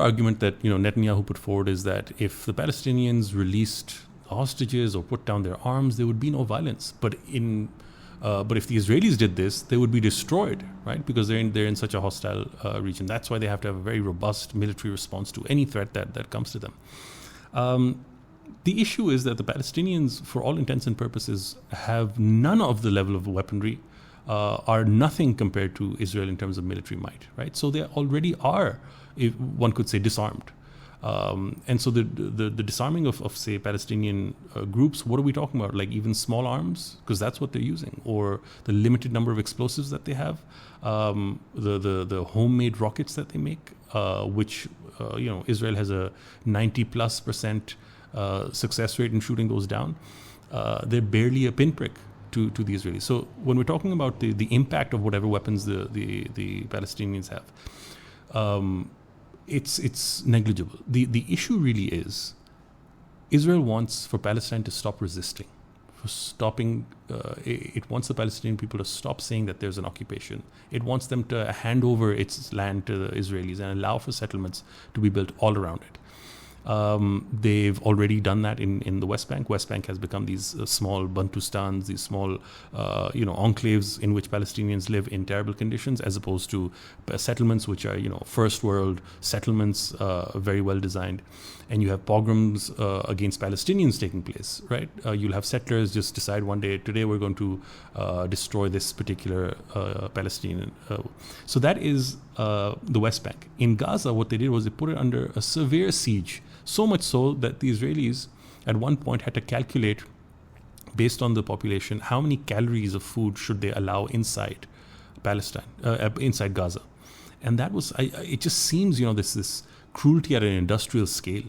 argument that Netanyahu put forward is that if the Palestinians released hostages or put down their arms, there would be no violence. But if the Israelis did this, they would be destroyed, right? Because they're in such a hostile region. That's why they have to have a very robust military response to any threat that comes to them. The issue is that the Palestinians, for all intents and purposes, have none of the level of weaponry, are nothing compared to Israel in terms of military might, right? So they already are, if one could say, disarmed. And so the disarming of say, Palestinian groups, what are we talking about? Like even small arms? Because that's what they're using. Or the limited number of explosives that they have, the homemade rockets that they make, which, Israel has a 90+% success rate in shooting those down. They're barely a pinprick to the Israelis. So when we're talking about the impact of whatever weapons the Palestinians have, it's negligible. The issue really is Israel wants for Palestine to stop resisting, for stopping. It wants the Palestinian people to stop saying that there's an occupation. It wants them to hand over its land to the Israelis and allow for settlements to be built all around it. They've already done that in the West Bank. West Bank has become these small Bantustans, these small, enclaves in which Palestinians live in terrible conditions, as opposed to settlements which are, first world settlements, very well designed. And you have pogroms against Palestinians taking place, right? You'll have settlers just decide one day, today we're going to destroy this particular Palestinian. So that is the West Bank. In Gaza, what they did was they put it under a severe siege. So much so that the Israelis at one point had to calculate, based on the population, how many calories of food should they allow inside Palestine, inside Gaza. And that was, it just seems, this cruelty at an industrial scale.